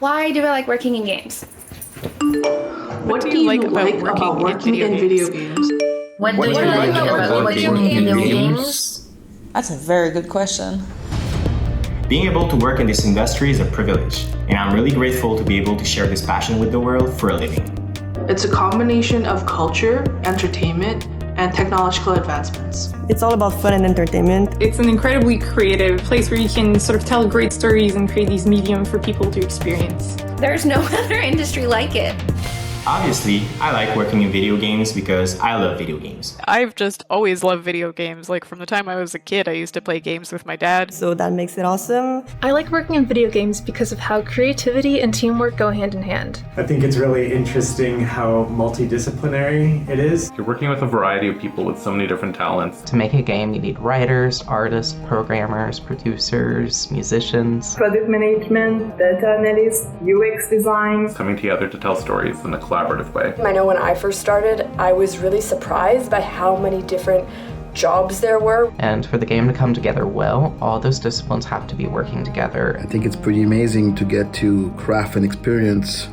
Why do I like working in games? What do you like about working in video games? What do you like about working in video games? That's a very good question. Being able to work in this industry is a privilege, and I'm really grateful to be able to share this passion with the world for a living. It's a combination of culture, entertainment, and technological advancements. It's all about fun and entertainment. It's an incredibly creative place where you can sort of tell great stories and create these medium for people to experience. There's no other industry like it. Obviously, I like working in video games because I love video games. I've just always loved video games. Like from the time I was a kid, I used to play games with my dad. So that makes it awesome. I like working in video games because of how creativity and teamwork go hand in hand. I think it's really interesting how multidisciplinary it is. You're working with a variety of people with so many different talents. To make a game, you need writers, artists, programmers, producers, musicians, product management, data analysis, UX design. Coming together to tell stories in a collaborative way. I know when I first started, I was really surprised by how many different jobs there were. And for the game to come together well, all those disciplines have to be working together. I think it's pretty amazing to get to craft an experience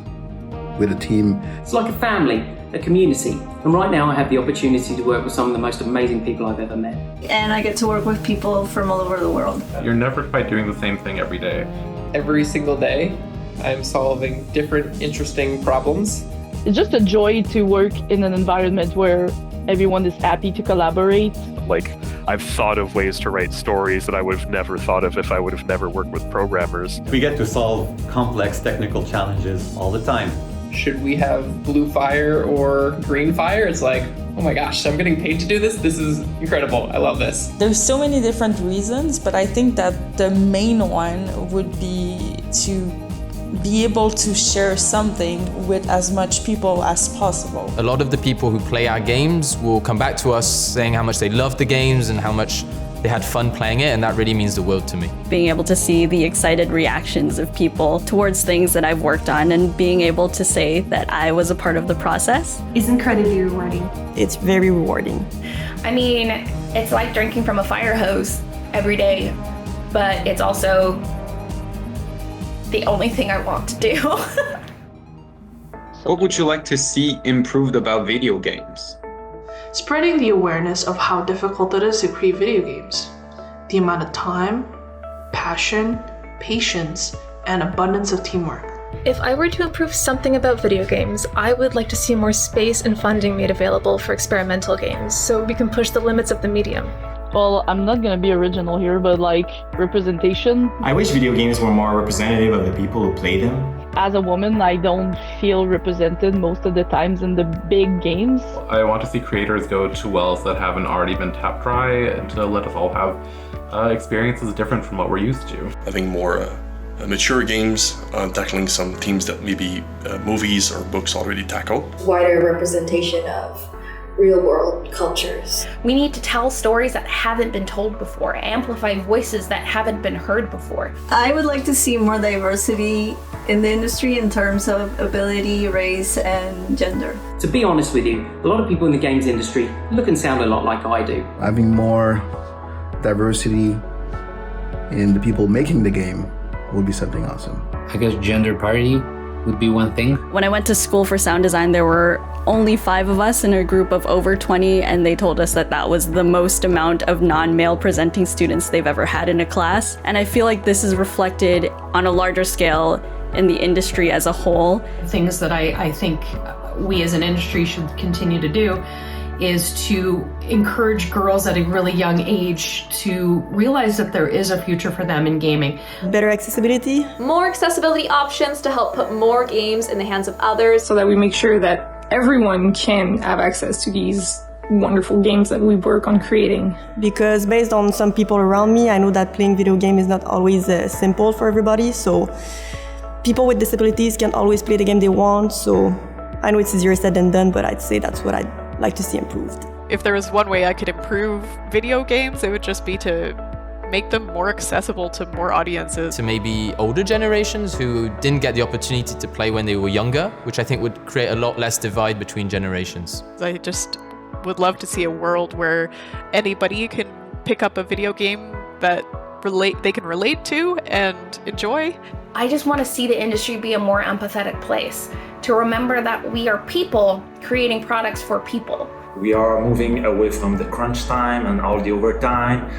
with a team. It's like a family, a community. And right now I have the opportunity to work with some of the most amazing people I've ever met. And I get to work with people from all over the world. You're never quite doing the same thing every day. Every single day, I'm solving different interesting problems. It's just a joy to work in an environment where everyone is happy to collaborate. Like, I've thought of ways to write stories that I would have never thought of if I would have never worked with programmers. We get to solve complex technical challenges all the time. Should we have blue fire or green fire? It's like, oh my gosh, I'm getting paid to do this? This is incredible. I love this. There's so many different reasons, but I think that the main one would be to be able to share something with as much people as possible. A lot of the people who play our games will come back to us saying how much they love the games and how much they had fun playing it, and that really means the world to me. Being able to see the excited reactions of people towards things that I've worked on and being able to say that I was a part of the process is incredibly rewarding. It's very rewarding. I mean, it's like drinking from a fire hose every day, but it's also the only thing I want to do. What would you like to see improved about video games? Spreading the awareness of how difficult it is to create video games. The amount of time, passion, patience, and abundance of teamwork. If I were to improve something about video games, I would like to see more space and funding made available for experimental games so we can push the limits of the medium. Well, I'm not gonna be original here, but like representation. I wish video games were more representative of the people who play them. As a woman, I don't feel represented most of the times in the big games. I want to see creators go to wells that haven't already been tapped dry and to let us all have experiences different from what we're used to. Having more mature games, tackling some themes that maybe movies or books already tackle. Wider representation of real-world cultures. We need to tell stories that haven't been told before, amplify voices that haven't been heard before. I would like to see more diversity in the industry in terms of ability, race, and gender. To be honest with you, a lot of people in the games industry look and sound a lot like I do. Having more diversity in the people making the game would be something awesome. I guess gender parity would be one thing. When I went to school for sound design, there were only 5 of us in a group of over 20, and they told us that that was the most amount of non-male presenting students they've ever had in a class. And I feel like this is reflected on a larger scale in the industry as a whole. Things that I think we as an industry should continue to do is to encourage girls at a really young age to realize that there is a future for them in gaming. Better accessibility. More accessibility options to help put more games in the hands of others. So that we make sure that everyone can have access to these wonderful games that we work on creating. Because based on some people around me, I know that playing video game is not always simple for everybody. So people with disabilities can always play the game they want. So I know it's easier said than done, but I'd say that's what I'd like to see improved. If there was one way I could improve video games, it would just be to make them more accessible to more audiences. To maybe older generations who didn't get the opportunity to play when they were younger, which I think would create a lot less divide between generations. I just would love to see a world where anybody can pick up a video game that they can relate to and enjoy. I just want to see the industry be a more empathetic place, to remember that we are people creating products for people. We are moving away from the crunch time and all the overtime,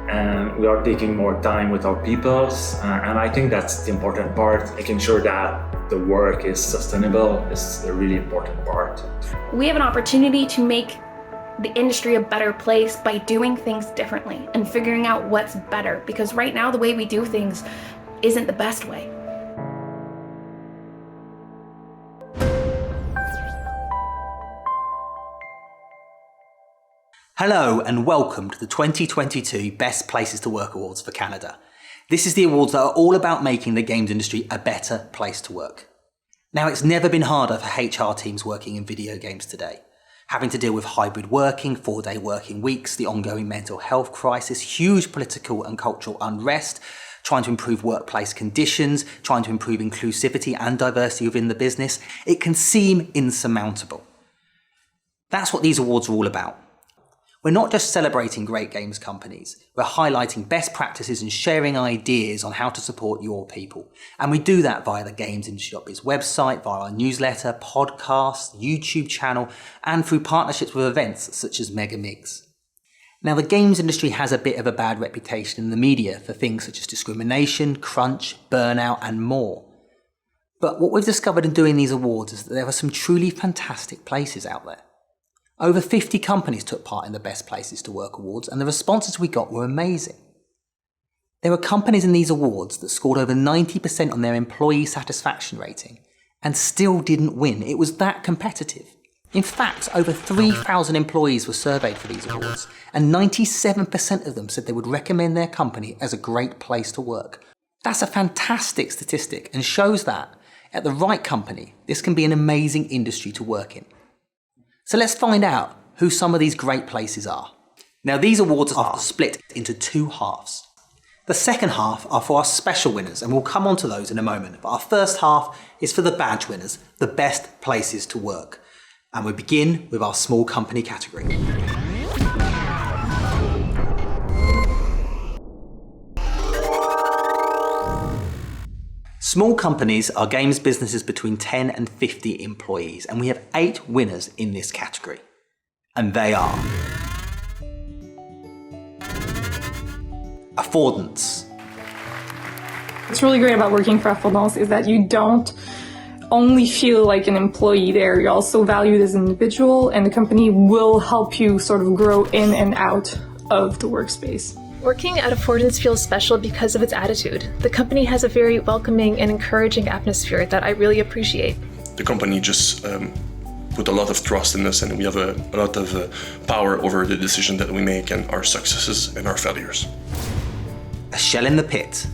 and we are taking more time with our peoples. And I think that's the important part. Making sure that the work is sustainable is a really important part. We have an opportunity to make the industry a better place by doing things differently and figuring out what's better, because right now the way we do things isn't the best way. Hello and welcome to the 2022 Best Places to Work Awards for Canada. This is the awards that are all about making the games industry a better place to work. Now, it's never been harder for HR teams working in video games today. Having to deal with hybrid working, 4-day working weeks, the ongoing mental health crisis, huge political and cultural unrest, trying to improve workplace conditions, trying to improve inclusivity and diversity within the business, it can seem insurmountable. That's what these awards are all about. We're not just celebrating great games companies, we're highlighting best practices and sharing ideas on how to support your people. And we do that via the GamesIndustry.biz website, via our newsletter, podcast, YouTube channel, and through partnerships with events such as Mega Migs. Now, the games industry has a bit of a bad reputation in the media for things such as discrimination, crunch, burnout, and more. But what we've discovered in doing these awards is that there are some truly fantastic places out there. Over 50 companies took part in the Best Places to Work Awards, and the responses we got were amazing. There were companies in these awards that scored over 90% on their employee satisfaction rating and still didn't win. It was that competitive. In fact, over 3,000 employees were surveyed for these awards, and 97% of them said they would recommend their company as a great place to work. That's a fantastic statistic and shows that, at the right company, this can be an amazing industry to work in. So let's find out who some of these great places are. Now, these awards are split into two halves. The second half are for our special winners, and we'll come on to those in a moment. But our first half is for the badge winners, the best places to work. And we begin with our small company category. Small companies are games businesses between 10 and 50 employees, and we have 8 winners in this category. And they are Affordance. What's really great about working for Affordance is that you don't only feel like an employee there, you're also valued as an individual, and the company will help you sort of grow in and out of the workspace. Working at Affordance feels special because of its attitude. The company has a very welcoming and encouraging atmosphere that I really appreciate. The company just put a lot of trust in us, and we have a lot of power over the decision that we make and our successes and our failures. A shell in the pit.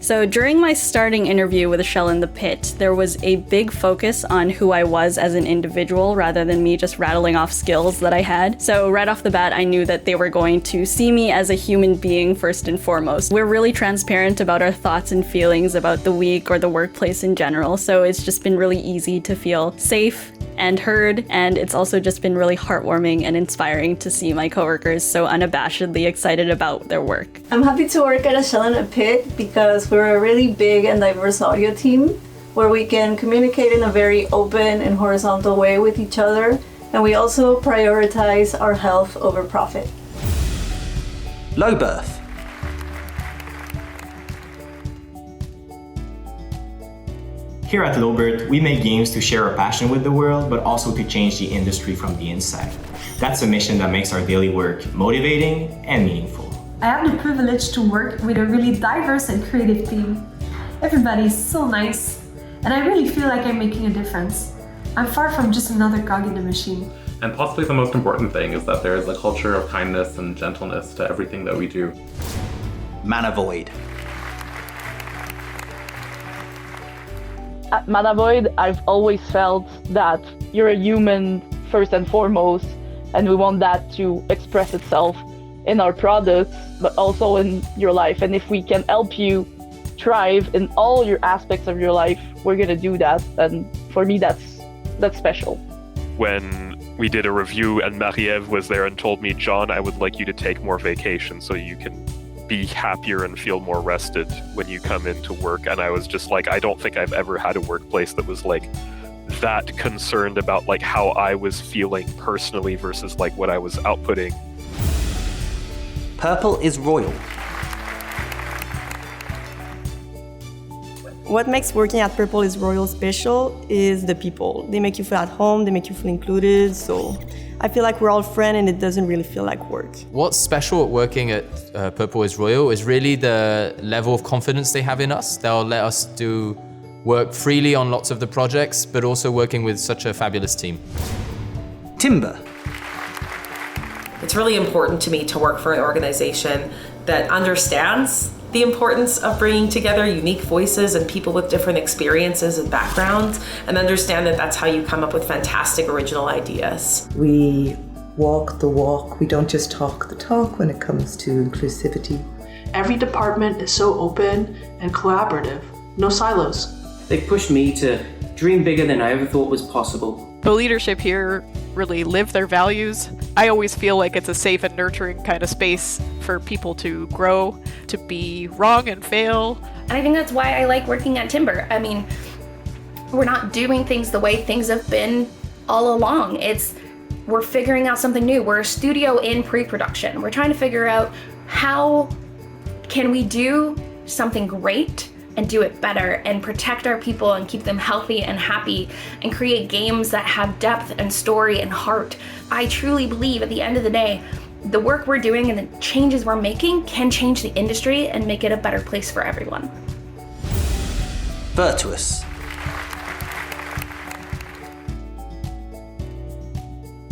So during my starting interview with A Shell in the Pit, there was a big focus on who I was as an individual rather than me just rattling off skills that I had. So right off the bat, I knew that they were going to see me as a human being first and foremost. We're really transparent about our thoughts and feelings about the week or the workplace in general, so it's just been really easy to feel safe and heard, and it's also just been really heartwarming and inspiring to see my coworkers so unabashedly excited about their work. I'm happy to work at A Shell in a Pit because we're a really big and diverse audio team where we can communicate in a very open and horizontal way with each other, and we also prioritize our health over profit. Low birth. Here at Lowbird, we make games to share our passion with the world, but also to change the industry from the inside. That's a mission that makes our daily work motivating and meaningful. I have the privilege to work with a really diverse and creative team. Everybody is so nice, and I really feel like I'm making a difference. I'm far from just another cog in the machine. And possibly the most important thing is that there is a culture of kindness and gentleness to everything that we do. Mana Void. At Mana Void, I've always felt that you're a human first and foremost, and we want that to express itself in our products, but also in your life. And if we can help you thrive in all your aspects of your life, we're gonna do that. And for me, that's special. When we did a review and Marie-Ève was there and told me, John, I would like you to take more vacation so you can be happier and feel more rested when you come into work. And I was just like, I don't think I've ever had a workplace that was like that concerned about like how I was feeling personally versus like what I was outputting. Purple is royal. What makes working at Purple is Royal special is the people. They make you feel at home, they make you feel included, so I feel like we're all friends and it doesn't really feel like work. What's special at working at Purple is Royal is really the level of confidence they have in us. They'll let us do work freely on lots of the projects, but also working with such a fabulous team. Timber. It's really important to me to work for an organization that understands the importance of bringing together unique voices and people with different experiences and backgrounds, and understand that that's how you come up with fantastic original ideas. We walk the walk, we don't just talk the talk when it comes to inclusivity. Every department is so open and collaborative, no silos. They pushed me to dream bigger than I ever thought was possible. The leadership here really live their values. I always feel like it's a safe and nurturing kind of space for people to grow, to be wrong and fail. And I think that's why I like working at Timber. I mean, we're not doing things the way things have been all along. We're figuring out something new. We're a studio in pre-production. We're trying to figure out how can we do something great and do it better and protect our people and keep them healthy and happy and create games that have depth and story and heart. I truly believe at the end of the day, the work we're doing and the changes we're making can change the industry and make it a better place for everyone. Virtuous.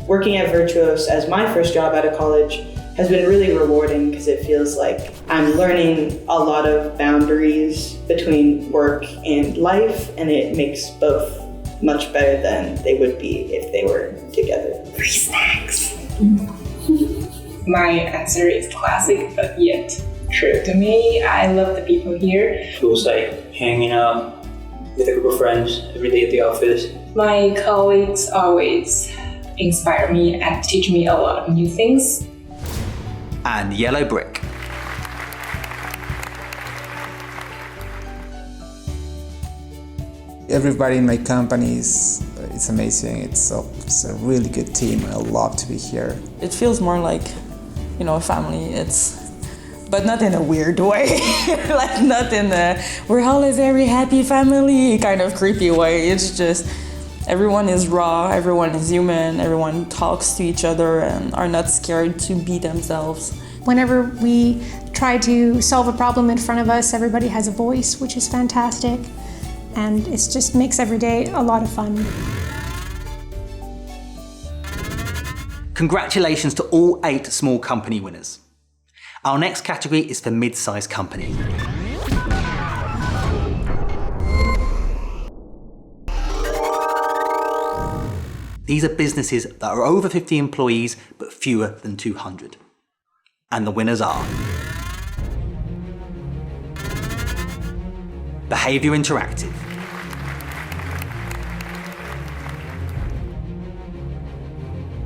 Working at Virtuous as my first job out of college has been really rewarding because it feels like I'm learning a lot of boundaries between work and life, and it makes both much better than they would be if they were together. Free snacks. My answer is classic, but yet true to me. I love the people here. It was like hanging out with a group of friends every day at the office. My colleagues always inspire me and teach me a lot of new things. And yellow brick. Everybody in my company it's amazing. It's a really good team. I love to be here. It feels more like, a family. But not in a weird way. Like not in a we're all a very happy family kind of creepy way. It's just everyone is raw, everyone is human, everyone talks to each other and are not scared to be themselves. Whenever we try to solve a problem in front of us, everybody has a voice, which is fantastic. And it just makes every day a lot of fun. Congratulations to all 8 small company winners. Our next category is for mid-sized companies. These are businesses that are over 50 employees but fewer than 200. And the winners are Behaviour Interactive,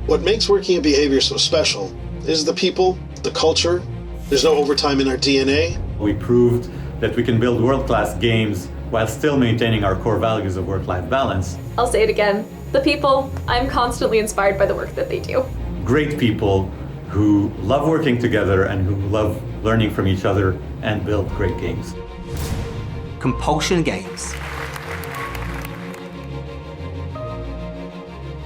What makes working at Behavior so special is the people, the culture. There's no overtime in our DNA. We proved that we can build world-class games while still maintaining our core values of work-life balance. I'll say it again. The people, I'm constantly inspired by the work that they do. Great people who love working together and who love learning from each other and build great games. Compulsion Games.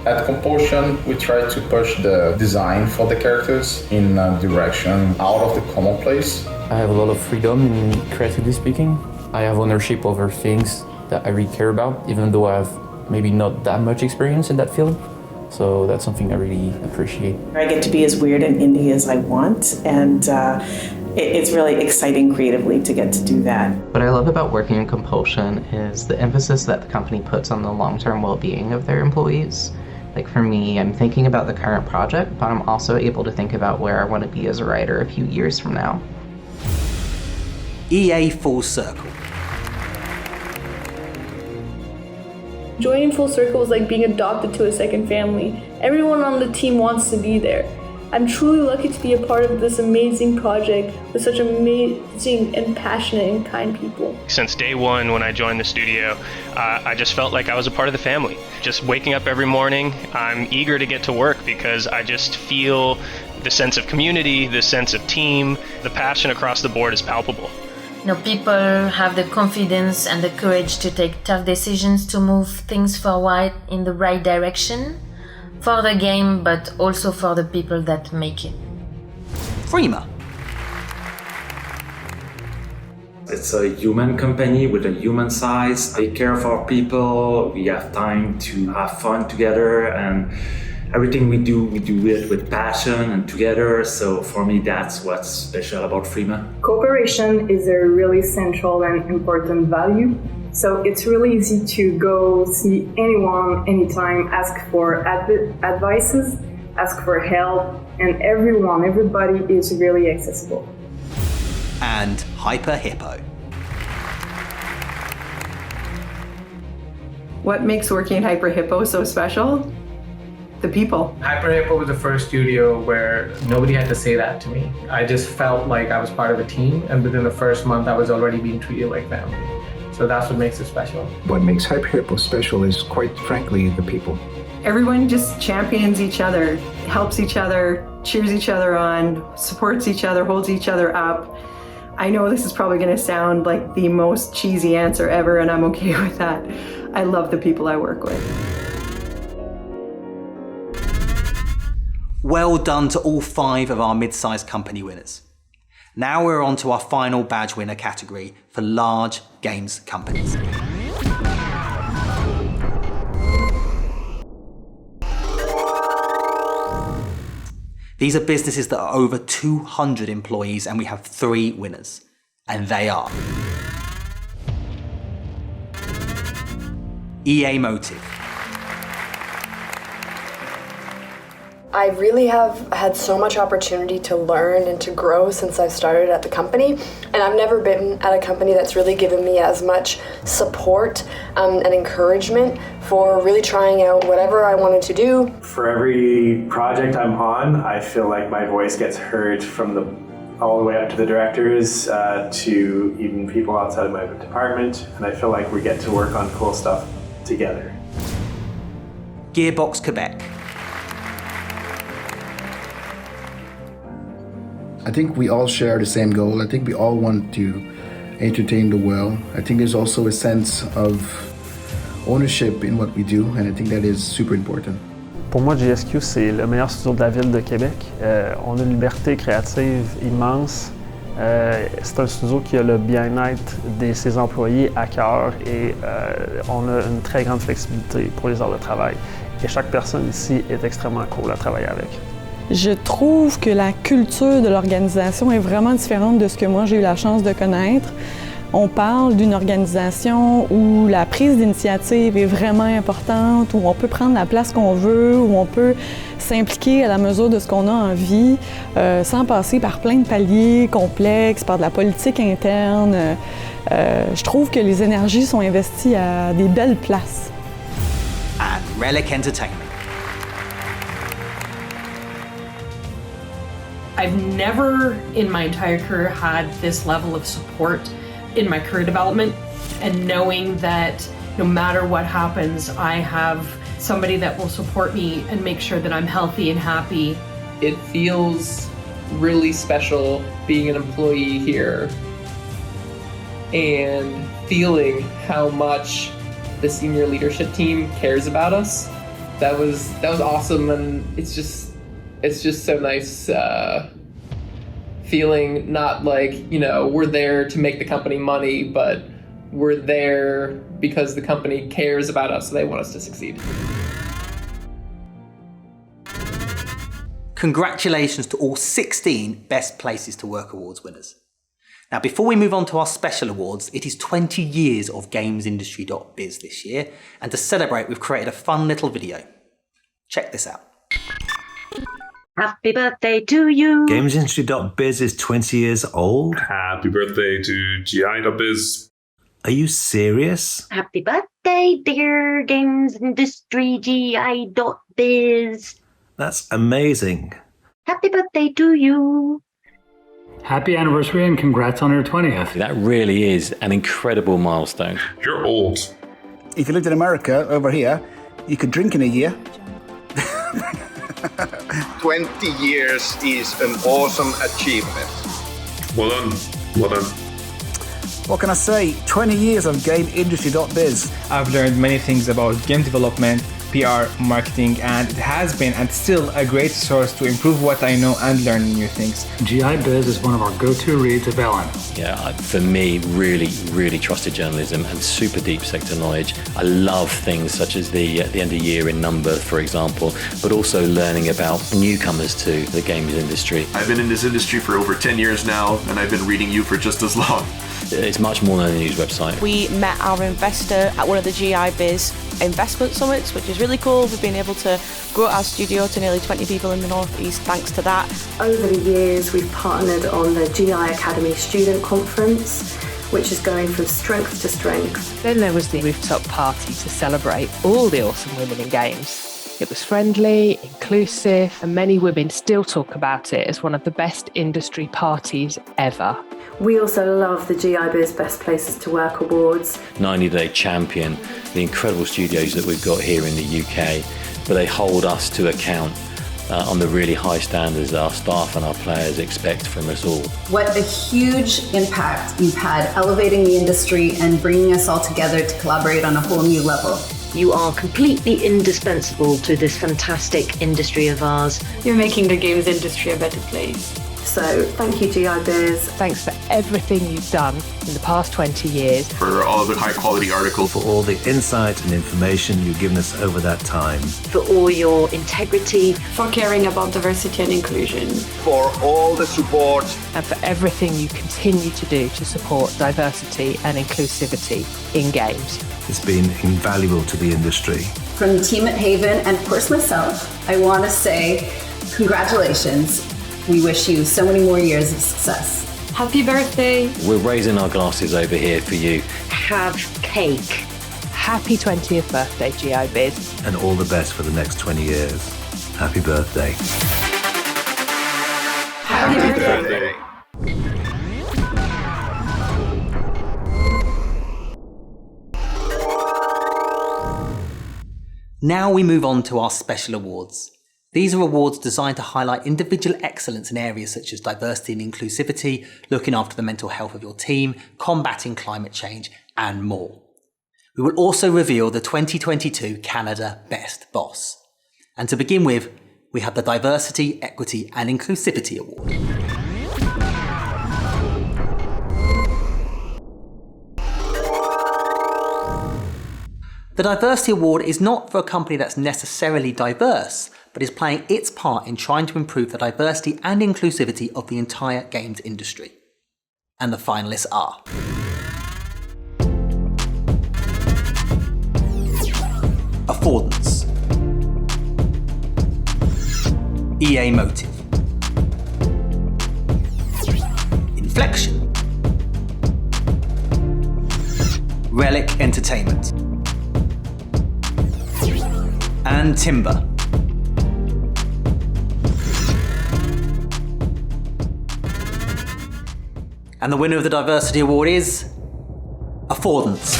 At Compulsion, we try to push the design for the characters in a direction out of the commonplace. I have a lot of freedom in creatively speaking. I have ownership over things that I really care about, even though I have maybe not that much experience in that field. So that's something I really appreciate. I get to be as weird and indie as I want, and it's really exciting creatively to get to do that. What I love about working in Compulsion is the emphasis that the company puts on the long-term well-being of their employees. Like for me, I'm thinking about the current project, but I'm also able to think about where I want to be as a writer a few years from now. EA Full Circle. Joining Full Circle was like being adopted to a second family. Everyone on the team wants to be there. I'm truly lucky to be a part of this amazing project with such amazing and passionate and kind people. Since day one when I joined the studio, I just felt like I was a part of the family. Just waking up every morning, I'm eager to get to work because I just feel the sense of community, the sense of team, the passion across the board is palpable. People have the confidence and the courage to take tough decisions to move things forward in the right direction. For the game, but also for the people that make it. Freema. It's a human company with a human size. We care for people, we have time to have fun together, and everything we do it with passion and together. So for me, that's what's special about Freema. Cooperation is a really central and important value. So it's really easy to go see anyone, anytime, ask for advices, ask for help, and everybody is really accessible. And Hyper Hippo. What makes working at Hyper Hippo so special? The people. Hyper Hippo was the first studio where nobody had to say that to me. I just felt like I was part of a team, and within the first month I was already being treated like family. So that's what makes it special. What makes Hyper Hippo special is, quite frankly, the people. Everyone just champions each other, helps each other, cheers each other on, supports each other, holds each other up. I know this is probably going to sound like the most cheesy answer ever, and I'm okay with that. I love the people I work with. Well done to all 5 of our mid-sized company winners. Now we're on to our final badge winner category for large games companies. These are businesses that are over 200 employees, and we have 3 winners. And they are EA Motive. I really have had so much opportunity to learn and to grow since I've started at the company, and I've never been at a company that's really given me as much support and encouragement for really trying out whatever I wanted to do. For every project I'm on, I feel like my voice gets heard from all the way up to the directors, to even people outside of my department, and I feel like we get to work on cool stuff together. Gearbox Quebec. I think we all share the same goal. I think we all want to entertain the world. I think there's also a sense of ownership in what we do, and I think that is super important. Pour moi, GSQ, c'est le meilleur studio de la ville de Québec. On a une liberté créative immense. C'est un studio qui a le bien-être de ses employés à cœur et on a une très grande flexibilité pour les heures de travail. Et chaque personne ici est extrêmement cool à travailler avec. Je trouve que la culture de l'organisation est vraiment différente de ce que moi j'ai eu la chance de connaître. On parle d'une organisation où la prise d'initiative est vraiment importante, où on peut prendre la place qu'on veut, où on peut s'impliquer à la mesure de ce qu'on a envie, sans passer par plein de paliers complexes, par de la politique interne. Je trouve que les énergies sont investies à des belles places. And Relic Entertainment. I've never in my entire career had this level of support in my career development, and knowing that no matter what happens, I have somebody that will support me and make sure that I'm healthy and happy. It feels really special being an employee here and feeling how much the senior leadership team cares about us. That was awesome, and it's just so nice feeling not like, we're there to make the company money, but we're there because the company cares about us, so they want us to succeed. Congratulations to all 16 Best Places to Work Awards winners. Now, before we move on to our special awards, it is 20 years of GamesIndustry.biz this year, and to celebrate, we've created a fun little video. Check this out. Happy birthday to you. GamesIndustry.biz is 20 years old. Happy birthday to GI.biz. Are you serious? Happy birthday, dear Games Industry GI.biz. That's amazing. Happy birthday to you. Happy anniversary and congrats on your 20th. That really is an incredible milestone. You're old. If you lived in America, over here, you could drink in a year. 20 years is an awesome achievement. Well done. Well done. What can I say? 20 years of GamesIndustry.biz. I've learned many things about game development, PR, marketing, and it has been and still a great source to improve what I know and learn new things. GI Biz is one of our go-to reads of Ellen. Yeah, for me, really trusted journalism and super deep sector knowledge. I love things such as the end of year in number, for example, but also learning about newcomers to the games industry. I've been in this industry for over 10 years now, and I've been reading you for just as long. It's much more than a news website. We met our investor at one of the GI Biz investment summits, which is really cool. We've been able to grow our studio to nearly 20 people in the Northeast thanks to that. Over the years, we've partnered on the GI Academy Student Conference, which is going from strength to strength. Then there was the rooftop party to celebrate all the awesome women in games. It was friendly, inclusive, and many women still talk about it as one of the best industry parties ever. We also love the GI Biz Best Places to Work Awards. 90-Day Champion, the incredible studios that we've got here in the UK, but they hold us to account on the really high standards that our staff and our players expect from us all. What a huge impact you've had elevating the industry and bringing us all together to collaborate on a whole new level. You are completely indispensable to this fantastic industry of ours. You're making the games industry a better place. So thank you, GI Biz. Thanks for everything you've done in the past 20 years. For all of the high quality articles. For all the insight and information you've given us over that time. For all your integrity. For caring about diversity and inclusion. For all the support. And for everything you continue to do to support diversity and inclusivity in games. It's been invaluable to the industry. From the team at Haven and of course myself, I want to say congratulations. We wish you so many more years of success. Happy birthday. We're raising our glasses over here for you. Have cake. Happy 20th birthday, GI Biz. And all the best for the next 20 years. Happy birthday. Happy birthday. Now we move on to our special awards. These are awards designed to highlight individual excellence in areas such as diversity and inclusivity, looking after the mental health of your team, combating climate change, and more. We will also reveal the 2022 Canada Best Boss. And to begin with, we have the Diversity, Equity and Inclusivity Award. The Diversity Award is not for a company that's necessarily diverse, but is playing its part in trying to improve the diversity and inclusivity of the entire games industry. And the finalists are Affordance, EA Motive, Inflection, Relic Entertainment, and Timber. And the winner of the Diversity Award is Affordance.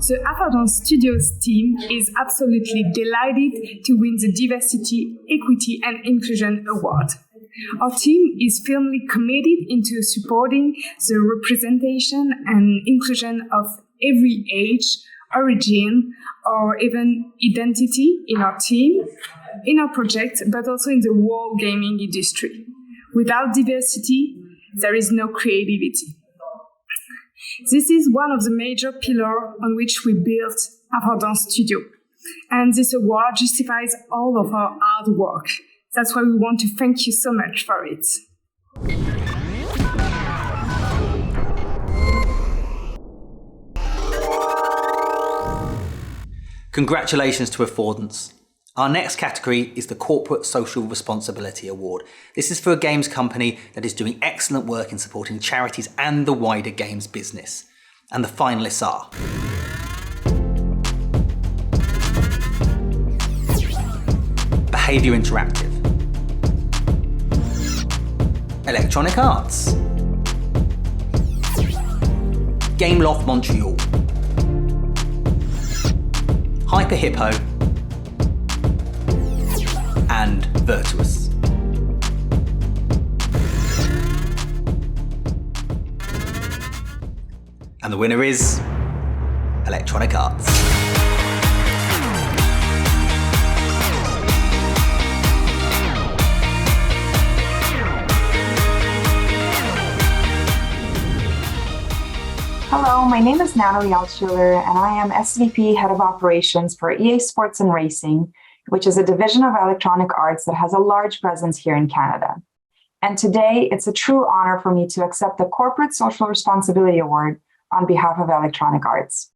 The Affordance Studios team is absolutely delighted to win the Diversity, Equity and Inclusion Award. Our team is firmly committed into supporting the representation and inclusion of every age, origin, or even identity in our team, in our project, but also in the whole gaming industry. Without diversity, there is no creativity. This is one of the major pillars on which we built Affordance Studio. And this award justifies all of our hard work. That's why we want to thank you so much for it. Congratulations to Affordance. Our next category is the Corporate Social Responsibility Award. This is for a games company that is doing excellent work in supporting charities and the wider games business. And the finalists are Behaviour Interactive, Electronic Arts, Gameloft Montreal, Hyper Hippo, and Virtuous. And the winner is Electronic Arts. Hello, my name is Natalie Altschuler, and I am SVP Head of Operations for EA Sports and Racing, which is a division of Electronic Arts that has a large presence here in Canada. And today, it's a true honor for me to accept the Corporate Social Responsibility Award on behalf of Electronic Arts.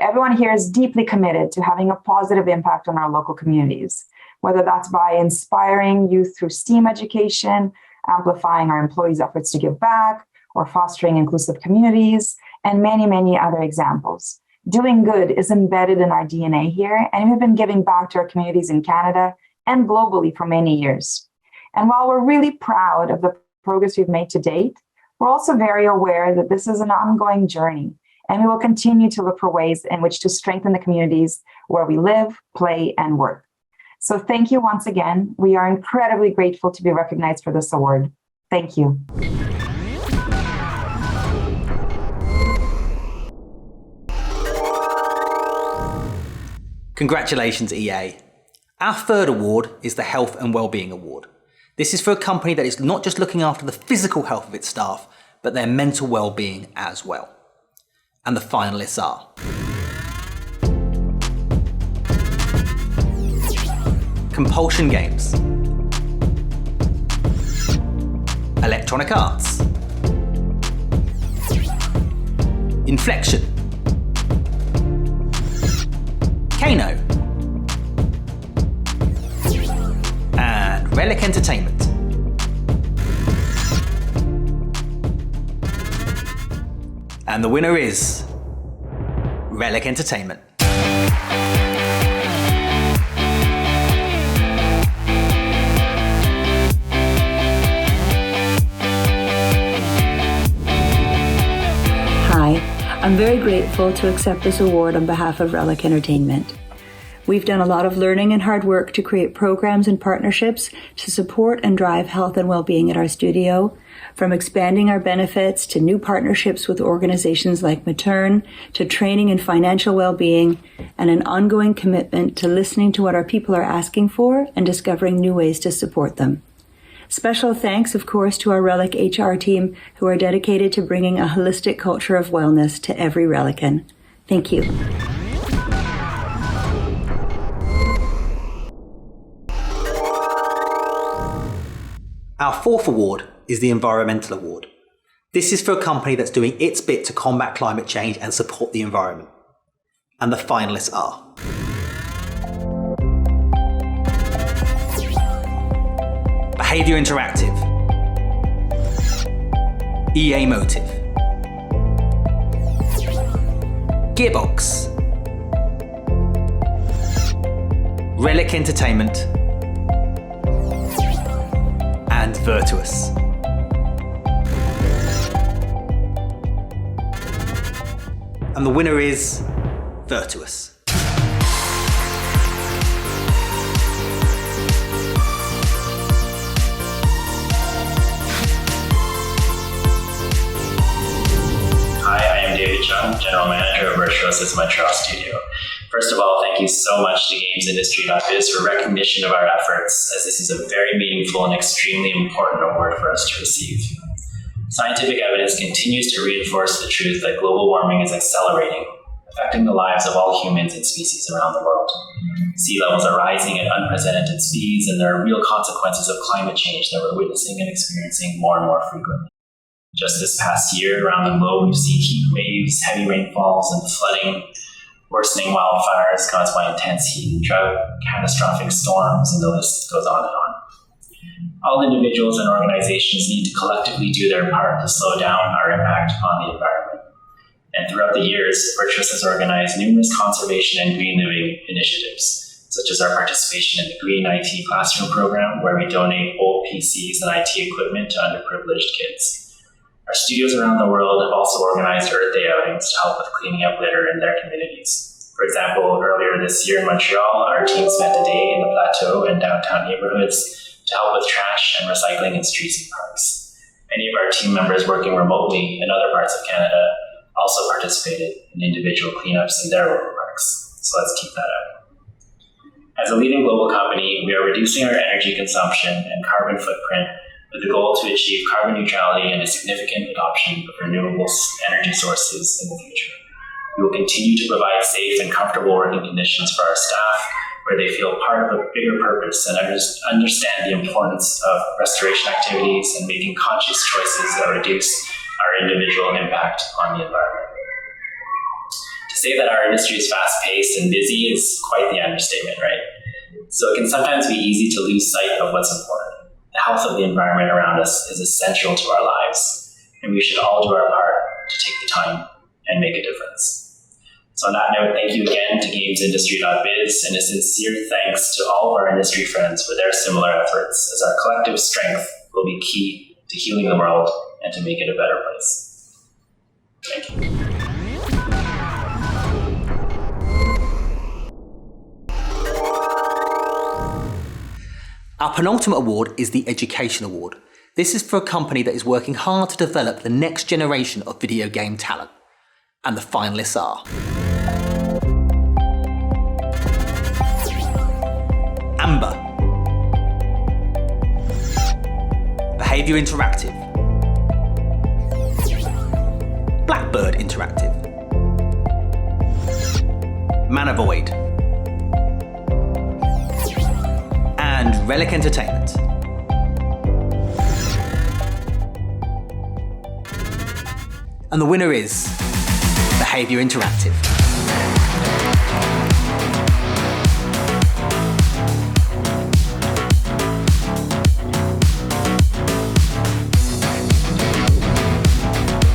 Everyone here is deeply committed to having a positive impact on our local communities, whether that's by inspiring youth through STEAM education, amplifying our employees' efforts to give back, or fostering inclusive communities, and many, many other examples. Doing good is embedded in our DNA here, and we've been giving back to our communities in Canada and globally for many years. And while we're really proud of the progress we've made to date, we're also very aware that this is an ongoing journey, and we will continue to look for ways in which to strengthen the communities where we live, play, and work. So thank you once again. We are incredibly grateful to be recognized for this award. Thank you. Congratulations, EA. Our third award is the Health and Wellbeing Award. This is for a company that is not just looking after the physical health of its staff, but their mental well-being as well. And the finalists are Compulsion Games, Electronic Arts, Inflection, Kano, and Relic Entertainment. And the winner is Relic Entertainment. Hi, I'm very grateful to accept this award on behalf of Relic Entertainment. We've done a lot of learning and hard work to create programs and partnerships to support and drive health and well-being at our studio, from expanding our benefits to new partnerships with organizations like Matern, to training and financial well-being, and an ongoing commitment to listening to what our people are asking for and discovering new ways to support them. Special thanks, of course, to our Relic HR team, who are dedicated to bringing a holistic culture of wellness to every Relican. Thank you. Our fourth award is the Environmental Award. This is for a company that's doing its bit to combat climate change and support the environment. And the finalists are Behaviour Interactive, EA Motive, Gearbox, Relic Entertainment, and Virtuous. And the winner is Virtuous. Hi, I am David Chung, General Manager of Virtuous's Montreal Studio. First of all, thank you so much to GamesIndustry.biz for recognition of our efforts, as this is a very meaningful and extremely important award for us to receive. Scientific evidence continues to reinforce the truth that global warming is accelerating, affecting the lives of all humans and species around the world. Sea levels are rising at unprecedented speeds, and there are real consequences of climate change that we're witnessing and experiencing more and more frequently. Just this past year, around the globe, we've seen heat waves, heavy rainfalls, and flooding, worsening wildfires caused by intense heat and drought, catastrophic storms, and the list goes on and on. All individuals and organizations need to collectively do their part to slow down our impact on the environment. And throughout the years, Virtuous has organized numerous conservation and green living initiatives, such as our participation in the Green IT Classroom program, where we donate old PCs and IT equipment to underprivileged kids. Our studios around the world have also organized Earth Day outings to help with cleaning up litter in their communities. For example, earlier this year in Montreal, our team spent a day in the Plateau and downtown neighborhoods to help with trash and recycling in streets and parks. Many of our team members working remotely in other parts of Canada also participated in individual cleanups in their local parks. So let's keep that up. As a leading global company, we are reducing our energy consumption and carbon footprint with the goal to achieve carbon neutrality and a significant adoption of renewable energy sources in the future. We will continue to provide safe and comfortable working conditions for our staff, where they feel part of a bigger purpose and understand the importance of restoration activities and making conscious choices that reduce our individual impact on the environment. To say that our industry is fast-paced and busy is quite the understatement, right? So it can sometimes be easy to lose sight of what's important. The health of the environment around us is essential to our lives, and we should all do our part to take the time and make a difference. So on that note, thank you again to GamesIndustry.biz, and a sincere thanks to all of our industry friends for their similar efforts, as our collective strength will be key to healing the world and to make it a better place. Thank you. Our penultimate award is the Education Award. This is for a company that is working hard to develop the next generation of video game talent. And the finalists are Amber, Behaviour Interactive, Blackbird Interactive, Manavoid, and Relic Entertainment. And the winner is Behaviour Interactive.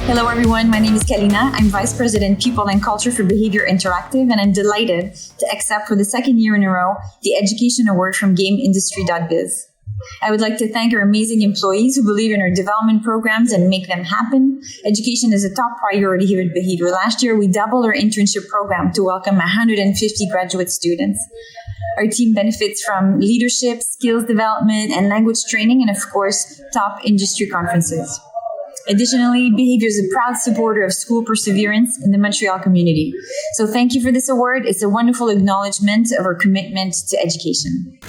Hello everyone, my name is Kalina. I'm Vice President People and Culture for Behaviour Interactive, and I'm delighted to accept for the second year in a row the Education Award from GamesIndustry.biz. I would like to thank our amazing employees who believe in our development programs and make them happen. Education is a top priority here at Behaviour. Last year, we doubled our internship program to welcome 150 graduate students. Our team benefits from leadership, skills development, and language training, and of course, top industry conferences. Additionally, Behaviour is a proud supporter of school perseverance in the Montreal community. So thank you for this award. It's a wonderful acknowledgement of our commitment to education.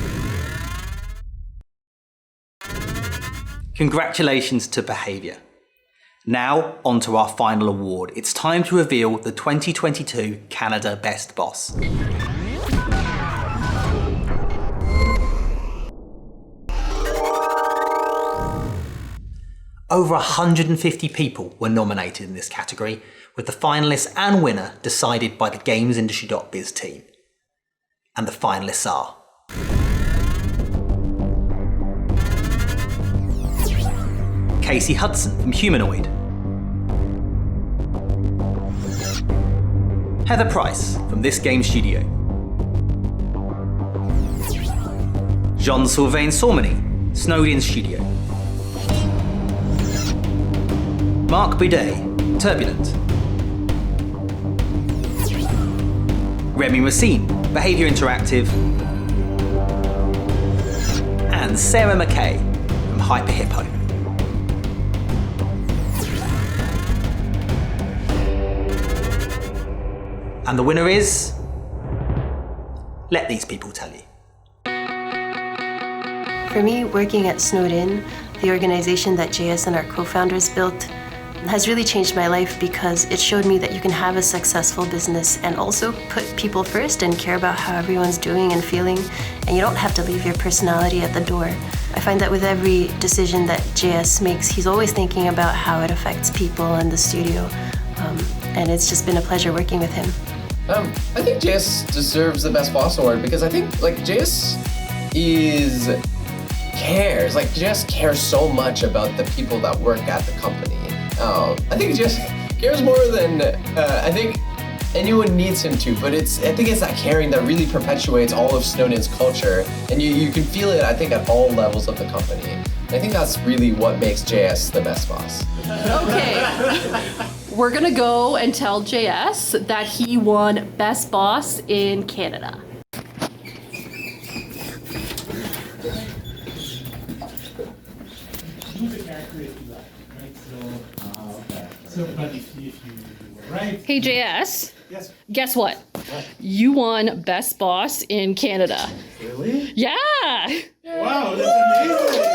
Congratulations to Behaviour. Now, on to our final award. It's time to reveal the 2022 Canada Best Boss. Over 150 people were nominated in this category, with the finalists and winner decided by the GamesIndustry.biz team. And the finalists are Casey Hudson from Humanoid, Heather Price from This Game Studio, Jean-Sylvain Sormany, Snowed-In Studio, Mark Boudet, Turbulent, Remy Racine, Behaviour Interactive, and Sarah McKay from Hyper Hippo. And the winner is... let these people tell you. For me, working at Snowed-In, the organization that JS and our co-founders built, has really changed my life because it showed me that you can have a successful business and also put people first and care about how everyone's doing and feeling, and you don't have to leave your personality at the door. I find that with every decision that JS makes, he's always thinking about how it affects people in the studio, and it's just been a pleasure working with him. I think JS deserves the Best Boss Award because I think JS JS cares so much about the people that work at the company. I think JS cares more than I think anyone needs him to, but I think it's that caring that really perpetuates all of Snowden's culture, and you can feel it, I think, at all levels of the company. And I think that's really what makes JS the best boss. Okay. We're gonna go and tell JS that he won Best Boss in Canada. Hey JS. Yes. Guess what? What? You won Best Boss in Canada. Really? Yeah. Wow, that's amazing.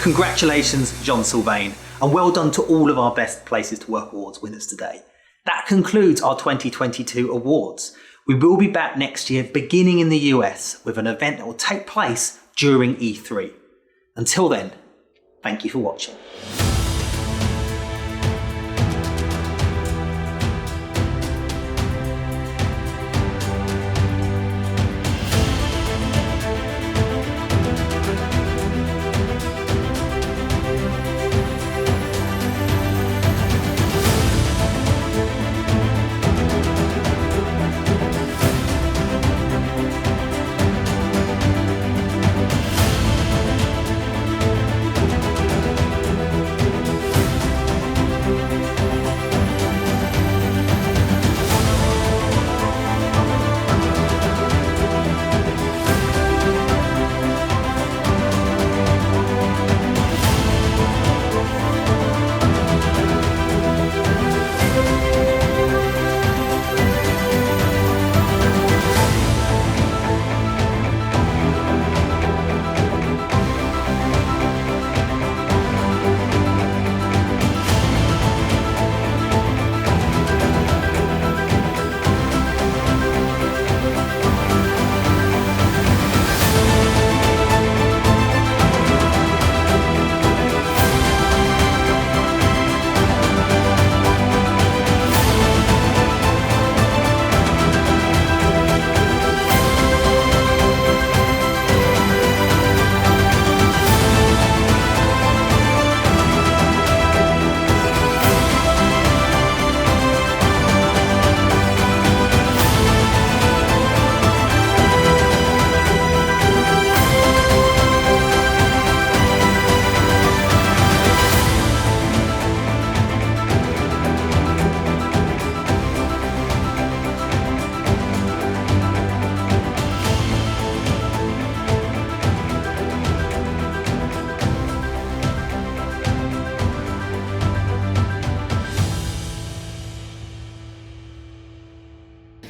Congratulations, John Sylvain, and well done to all of our Best Places to Work Awards winners today. That concludes our 2022 awards. We will be back next year, beginning in the US, with an event that will take place during E3. Until then, thank you for watching.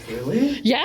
Really? Yeah.